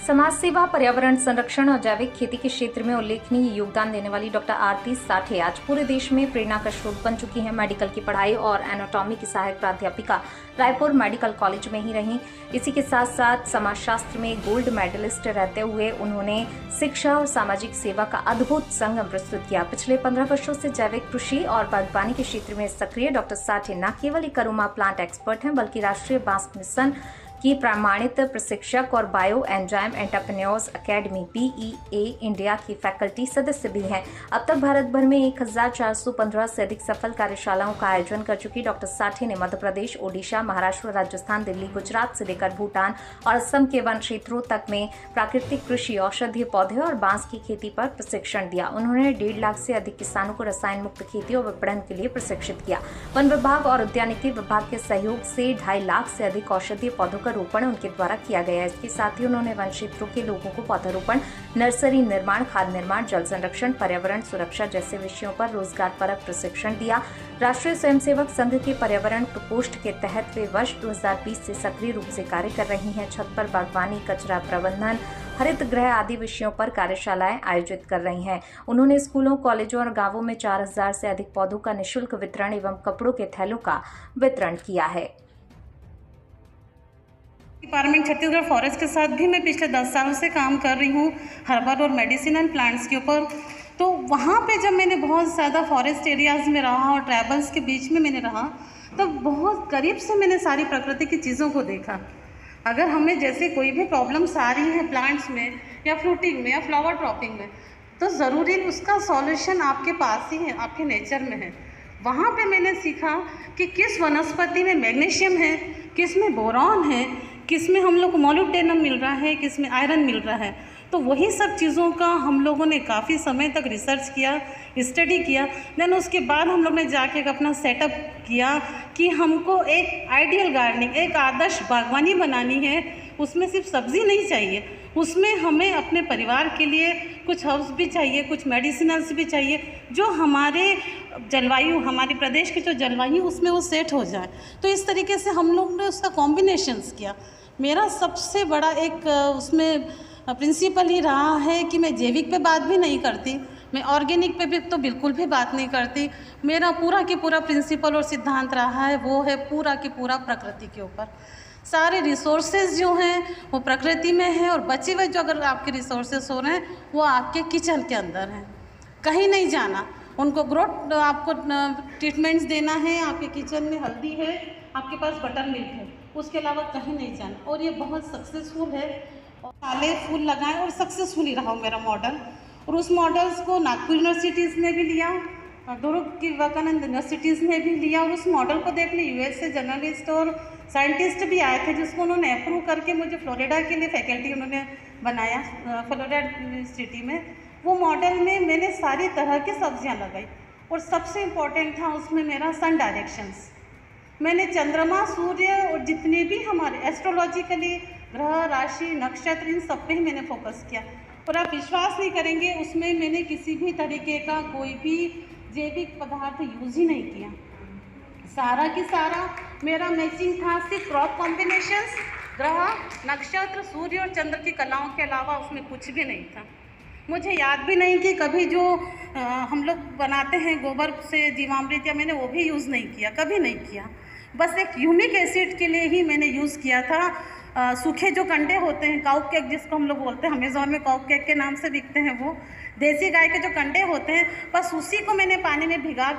समाज सेवा, पर्यावरण संरक्षण और जैविक खेती के क्षेत्र में उल्लेखनीय योगदान देने वाली डॉक्टर आरती साठे आज पूरे देश में प्रेरणा का स्रोत बन चुकी हैं। मेडिकल की पढ़ाई और एनाटॉमी की सहायक प्राध्यापिका रायपुर मेडिकल कॉलेज में ही रहीं। इसी के साथ साथ समाजशास्त्र में गोल्ड मेडलिस्ट रहते हुए उन्होंने शिक्षा और सामाजिक सेवा का अद्भुत संगम प्रस्तुत किया। पिछले 15 वर्षों से जैविक कृषि और बागवानी के क्षेत्र में सक्रिय डॉक्टर साठे न केवल एक अरोमा प्लांट एक्सपर्ट हैं, बल्कि राष्ट्रीय बांस मिशन की प्रमाणित प्रशिक्षक और bio enzyme entrepreneurs academy BEA India की फैकल्टी सदस्य भी हैं। अब तक भारत भर में 1415 से अधिक सफल कार्यशालाओं का आयोजन कर चुकी डॉक्टर साठे ने मध्य प्रदेश, ओडिशा, महाराष्ट्र, राजस्थान, दिल्ली, गुजरात से लेकर भूटान और असम के वन क्षेत्रों तक में प्राकृतिक कृषि, औषधीय पौधे और बांस की खेती पर प्रशिक्षण दिया। उन्होंने 1.5 लाख से अधिक किसानों को रसायन मुक्त खेती और विपणन के लिए प्रशिक्षित किया। वन विभाग और उद्यानिकी विभाग के सहयोग से 2.5 लाख से अधिक औषधीय पौधों रोपण उनके द्वारा किया गया है। इसके साथ ही उन्होंने वन क्षेत्रों के लोगों को पौधारोपण, नर्सरी निर्माण, खाद निर्माण, जल संरक्षण, पर्यावरण सुरक्षा जैसे विषयों पर रोजगार परक प्रशिक्षण दिया। राष्ट्रीय स्वयंसेवक संघ के पर्यावरण प्रकोष्ठ के तहत वे वर्ष 2020 से सक्रिय रूप से कार्य कर रही हैं। छत पर बागवानी, कचरा प्रबंधन, हरित गृह आदि विषयों पर कार्यशालाएं आयोजित कर रही हैं। उन्होंने स्कूलों, कॉलेजों और गांवों में 4000 से अधिक पौधों का निःशुल्क वितरण एवं कपड़ों के थैलों का वितरण किया है। डिपार्टमेंट छत्तीसगढ़ फॉरेस्ट के साथ भी मैं पिछले 10 सालों से काम कर रही हूँ हर्बल और मेडिसिनल प्लांट्स के ऊपर। तो वहाँ पे जब मैंने बहुत ज़्यादा फॉरेस्ट एरियाज़ में रहा और ट्राइबल्स के बीच में मैंने रहा, तो बहुत करीब से मैंने सारी प्रकृति की चीज़ों को देखा। अगर हमें जैसे कोई भी प्रॉब्लम्स आ रही हैं प्लांट्स में या फ्रूटिंग में या फ्लावर ड्रॉपिंग में, तो ज़रूरी उसका सॉल्यूशन आपके पास ही है, आपके नेचर में है। वहाँ पे मैंने सीखा कि किस वनस्पति में मैग्नीशियम है, किस में बोरॉन है, किस में हम लोग को मोलिब्डेनम मिल रहा है, किस में आयरन मिल रहा है। तो वही सब चीज़ों का हम लोगों ने काफ़ी समय तक रिसर्च किया, स्टडी किया। देन उसके बाद हम लोग ने जाके अपना सेटअप किया कि हमको एक आइडियल गार्डनिंग, एक आदर्श बागवानी बनानी है। उसमें सिर्फ सब्ज़ी नहीं चाहिए, उसमें हमें अपने परिवार के लिए कुछ हर्ब्स भी चाहिए, कुछ मेडिसिनल्स भी चाहिए, जो हमारे जलवायु, हमारे प्रदेश की जो जलवायु उसमें वो सेट हो जाए। तो इस तरीके से हम लोग ने उसका कॉम्बिनेशंस किया। मेरा सबसे बड़ा एक उसमें प्रिंसिपल ही रहा है कि मैं जैविक पे बात भी नहीं करती, मैं ऑर्गेनिक पे भी तो बिल्कुल भी बात नहीं करती। मेरा पूरा की पूरा प्रिंसिपल और सिद्धांत रहा है वो है पूरा की पूरा प्रकृति के ऊपर। सारे रिसोर्सेज जो हैं वो प्रकृति में है और बचे हुए जो अगर आपके रिसोर्सेज हो रहे हैं वो आपके किचन के अंदर हैं, कहीं नहीं जाना। उनको ग्रोथ आपको ट्रीटमेंट्स देना है, आपके किचन में हल्दी है, आपके पास बटर मिल्क है, उसके अलावा कहीं नहीं जाना। और ये बहुत सक्सेसफुल है और काले फूल लगाएं और सक्सेसफुल ही रहा मेरा मॉडल। और उस मॉडल्स को नागपुर यूनिवर्सिटीज़ ने भी लिया, दुर्ग की विवेकानंद यूनिवर्सिटीज़ ने भी लिया और उस मॉडल को देखने US से जर्नलिस्ट और साइंटिस्ट भी आए थे, जिसको उन्होंने अप्रूव करके मुझे फ्लोरिडा के लिए फैकल्टी उन्होंने बनाया फ्लोरिडा यूनिवर्सिटी में। वो मॉडल में मैंने सारी तरह की सब्जियां लगाई और सबसे इम्पोर्टेंट था उसमें मेरा सन डायरेक्शंस। मैंने चंद्रमा, सूर्य और जितने भी हमारे एस्ट्रोलॉजिकली ग्रह, राशि, नक्षत्र, इन सब पे ही मैंने फोकस किया। और आप विश्वास नहीं करेंगे, उसमें मैंने किसी भी तरीके का कोई भी जैविक पदार्थ यूज़ ही नहीं किया। सारा की सारा मेरा मैचिंग था, सिर्फ क्रॉप कॉम्बिनेशंस, ग्रह, नक्षत्र, सूर्य और चंद्र की कलाओं के अलावा उसमें कुछ भी नहीं था। मुझे याद भी नहीं कि कभी जो हम लोग बनाते हैं गोबर से जीवामृत, या मैंने वो भी यूज़ नहीं किया, कभी नहीं किया। बस एक ह्यूमिक एसिड के लिए ही मैंने यूज़ किया था। सूखे जो कंडे होते हैं, काउ केक जिसको हम लोग बोलते हैं, अमेज़ॉन में काउ केक के नाम से बिकते हैं, वो देसी गाय के जो कंडे होते हैं, बस उसी को मैंने पानी में भिगा